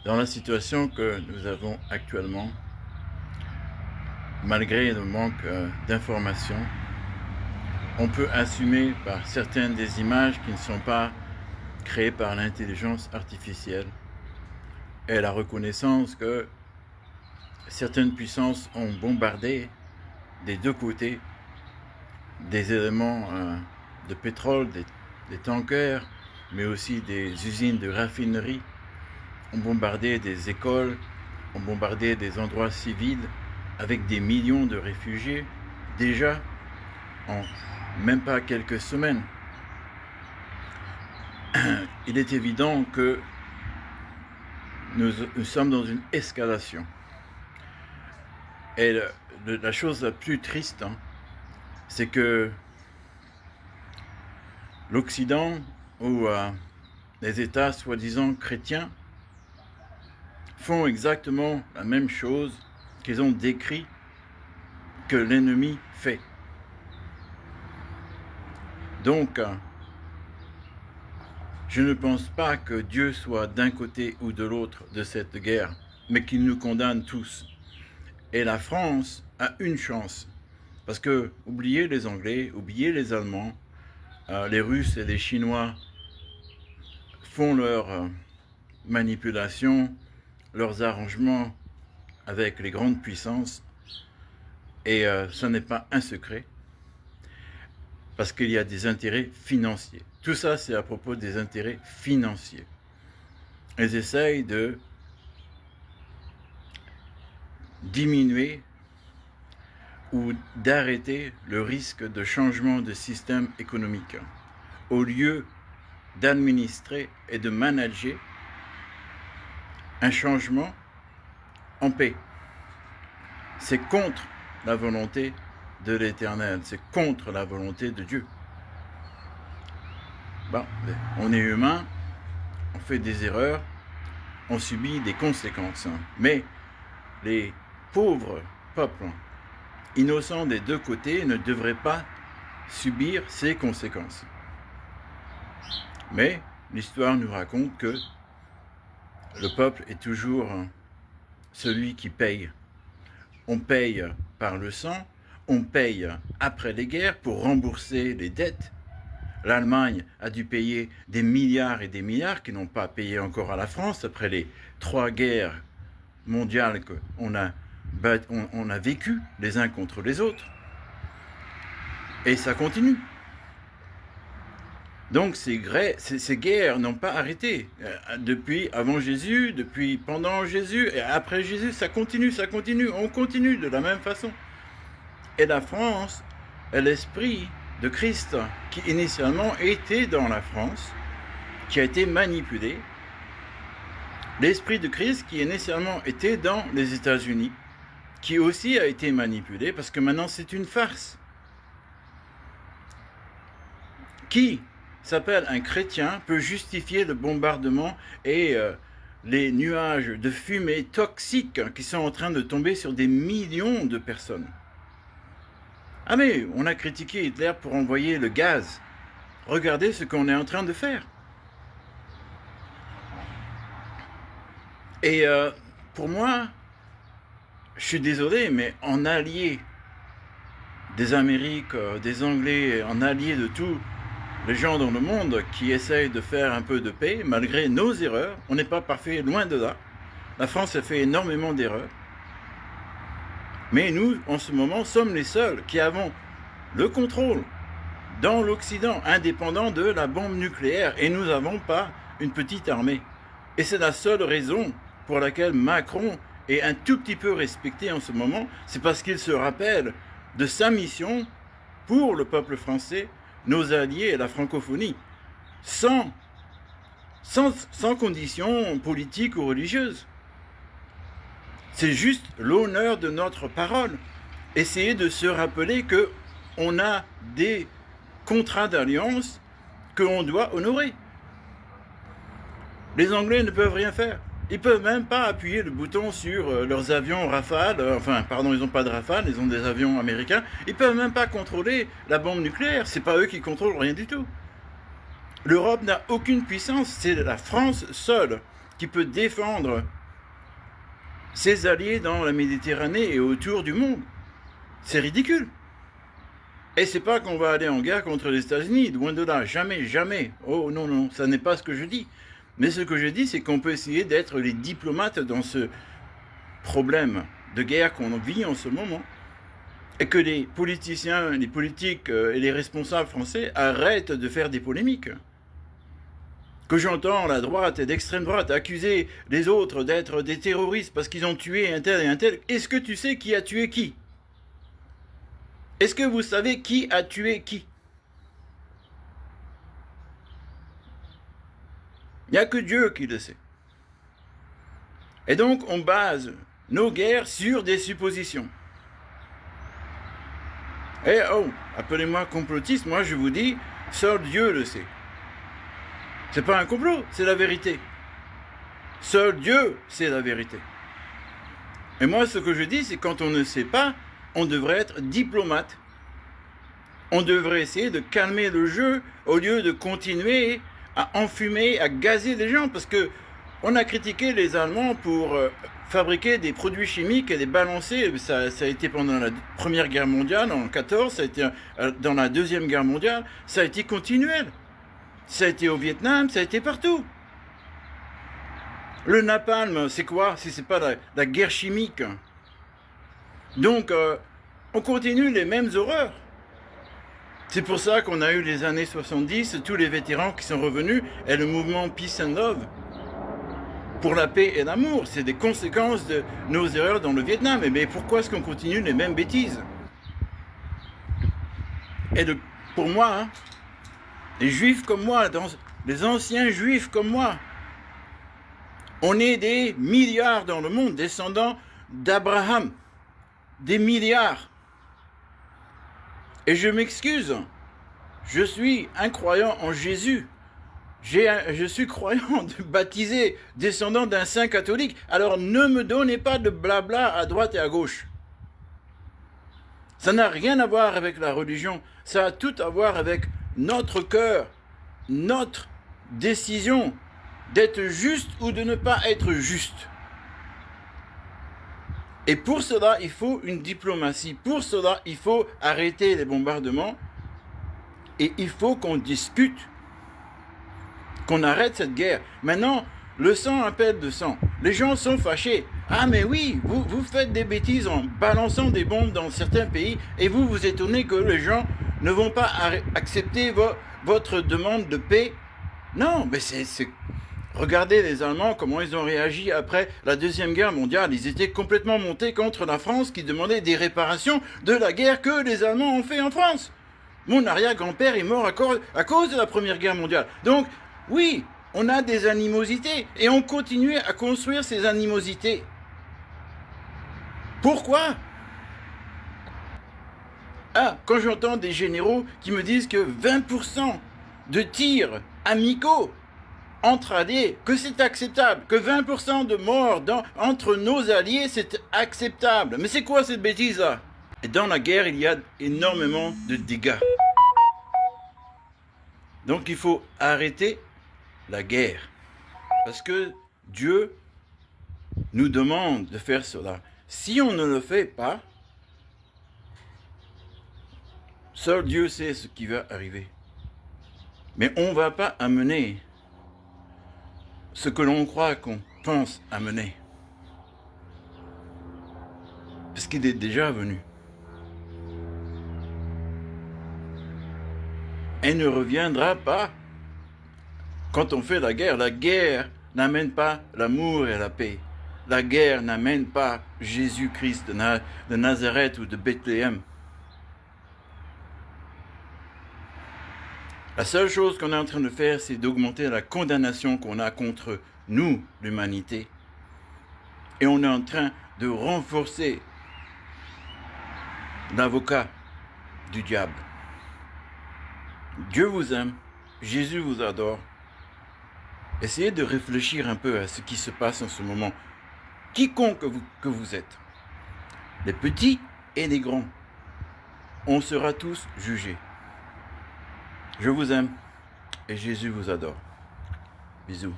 Dans la situation que nous avons actuellement, malgré le manque d'informations, on peut assumer par certaines des images qui ne sont pas créées par l'intelligence artificielle et la reconnaissance que certaines puissances ont bombardé des deux côtés des éléments de pétrole, des tankers, mais aussi des usines de raffinerie, ont bombardé des écoles, ont bombardé des endroits civils avec des millions de réfugiés déjà en même pas quelques semaines. Il est évident que nous sommes dans une escalation. Et la chose la plus triste, c'est que l'Occident ou les États soi-disant chrétiens font exactement la même chose qu'ils ont décrit que l'ennemi fait. Donc, je ne pense pas que Dieu soit d'un côté ou de l'autre de cette guerre, mais qu'il nous condamne tous. Et la France a une chance, parce que, oubliez les Anglais, oubliez les Allemands, les Russes et les Chinois font leurs manipulations, leurs arrangements avec les grandes puissances, et ça n'est pas un secret, parce qu'il y a des intérêts financiers. Tout ça, c'est à propos des intérêts financiers. Ils essayent de diminuer ou d'arrêter le risque de changement de système économique, au lieu d'administrer et de manager un changement en paix. C'est contre la volonté de l'Éternel, c'est contre la volonté de Dieu. Bon, on est humain, on fait des erreurs, on subit des conséquences, mais les pauvres peuples, innocents des deux côtés, ne devraient pas subir ces conséquences. Mais l'histoire nous raconte que le peuple est toujours celui qui paye. On paye par le sang, on paye après les guerres pour rembourser les dettes. L'Allemagne a dû payer des milliards et des milliards qui n'ont pas payé encore à la France après les 3 guerres mondiales qu'on a vécues les uns contre les autres. Et ça continue. Donc ces guerres n'ont pas arrêté. Depuis avant Jésus, depuis pendant Jésus et après Jésus, ça continue, on continue de la même façon. Et la France est l'esprit de Christ qui initialement était dans la France, qui a été manipulé. L'esprit de Christ qui initialement était dans les États-Unis, qui aussi a été manipulé parce que maintenant c'est une farce. Qui s'appelle un chrétien peut justifier le bombardement et les nuages de fumée toxiques qui sont en train de tomber sur des millions de personnes. Ah mais on a critiqué Hitler pour envoyer le gaz. Regardez ce qu'on est en train de faire. Et pour moi, je suis désolé, mais en allié des Amériques, des Anglais, en allié de tous les gens dans le monde qui essayent de faire un peu de paix, malgré nos erreurs, on n'est pas parfait, loin de là. La France a fait énormément d'erreurs. Mais nous, en ce moment, sommes les seuls qui avons le contrôle dans l'Occident, indépendant de la bombe nucléaire. Et nous n'avons pas une petite armée. Et c'est la seule raison pour laquelle Macron est un tout petit peu respecté en ce moment. C'est parce qu'il se rappelle de sa mission pour le peuple français, nos alliés et la francophonie, sans conditions politiques ou religieuses. C'est juste l'honneur de notre parole. Essayez de se rappeler qu'on a des contrats d'alliance qu'on doit honorer. Les Anglais ne peuvent rien faire. Ils ne peuvent même pas appuyer le bouton sur leurs avions Rafale. Ils n'ont pas de Rafale, ils ont des avions américains. Ils ne peuvent même pas contrôler la bombe nucléaire. Ce n'est pas eux qui contrôlent rien du tout. L'Europe n'a aucune puissance, c'est la France seule. qui peut défendre ses alliés dans la Méditerranée et autour du monde. C'est ridicule. Et c'est pas qu'on va aller en guerre contre les États-Unis, loin de là, jamais, jamais. Oh non, non, ça n'est pas ce que je dis. Mais ce que je dis, c'est qu'on peut essayer d'être les diplomates dans ce problème de guerre qu'on vit en ce moment. Et que les politiciens, les politiques et les responsables français arrêtent de faire des polémiques. Que j'entends la droite et l'extrême droite accuser les autres d'être des terroristes parce qu'ils ont tué un tel et un tel. Est-ce que tu sais qui a tué qui? Est-ce que vous savez qui a tué qui? Il n'y a que Dieu qui le sait. Et donc on base nos guerres sur des suppositions. Et oh, appelez-moi complotiste, moi je vous dis, seul Dieu le sait. C'est pas un complot, c'est la vérité. Seul Dieu sait la vérité. Et moi ce que je dis, c'est quand on ne sait pas, on devrait être diplomate. On devrait essayer de calmer le jeu au lieu de continuer à enfumer, à gazer les gens, parce que on a critiqué les Allemands pour fabriquer des produits chimiques et les balancer. Ça a été pendant la Première Guerre mondiale, en 1914, ça a été dans la Deuxième Guerre mondiale, ça a été continuel. Ça a été au Vietnam, ça a été partout. Le napalm, c'est quoi si c'est pas la guerre chimique? Donc, on continue les mêmes horreurs. C'est pour ça qu'on a eu les années 70, tous les vétérans qui sont revenus, et le mouvement Peace and Love, pour la paix et l'amour. C'est des conséquences de nos erreurs dans le Vietnam. Mais pourquoi est-ce qu'on continue les mêmes bêtises? Et pour moi, hein, les juifs comme moi, les anciens juifs comme moi, on est des milliards dans le monde, descendants d'Abraham. Des milliards. Et je m'excuse, je suis un croyant en Jésus. Je suis croyant, baptisé, descendant d'un saint catholique. Alors ne me donnez pas de blabla à droite et à gauche. Ça n'a rien à voir avec la religion. Ça a tout à voir avec notre cœur, notre décision d'être juste ou de ne pas être juste. Et pour cela, il faut une diplomatie. Pour cela, il faut arrêter les bombardements. Et il faut qu'on discute. Qu'on arrête cette guerre. Maintenant, le sang appelle le sang. Les gens sont fâchés. Ah mais oui, vous faites des bêtises en balançant des bombes dans certains pays. Et vous vous étonnez que les gens ne vont pas accepter votre demande de paix. Non, mais c'est... Regardez les Allemands, comment ils ont réagi après la Deuxième Guerre mondiale. Ils étaient complètement montés contre la France qui demandait des réparations de la guerre que les Allemands ont fait en France. Mon arrière-grand-père est mort à cause de la Première Guerre mondiale. Donc, oui, on a des animosités et on continue à construire ces animosités. Pourquoi? Ah, quand j'entends des généraux qui me disent que 20% de tirs amicaux entre alliés, que c'est acceptable, que 20% de morts entre nos alliés, c'est acceptable. Mais c'est quoi cette bêtise-là? Et dans la guerre, il y a énormément de dégâts. Donc il faut arrêter la guerre. Parce que Dieu nous demande de faire cela. Si on ne le fait pas, seul Dieu sait ce qui va arriver. Mais on ne va pas amener ce que l'on croit qu'on pense amener. Parce qu'il est déjà venu. Et ne reviendra pas. Quand on fait la guerre n'amène pas l'amour et la paix. La guerre n'amène pas Jésus-Christ de Nazareth ou de Bethléem. La seule chose qu'on est en train de faire, c'est d'augmenter la condamnation qu'on a contre nous, l'humanité. Et on est en train de renforcer l'avocat du diable. Dieu vous aime, Jésus vous adore. Essayez de réfléchir un peu à ce qui se passe en ce moment. Quiconque que vous êtes, les petits et les grands, on sera tous jugés. Je vous aime et Jésus vous adore. Bisous.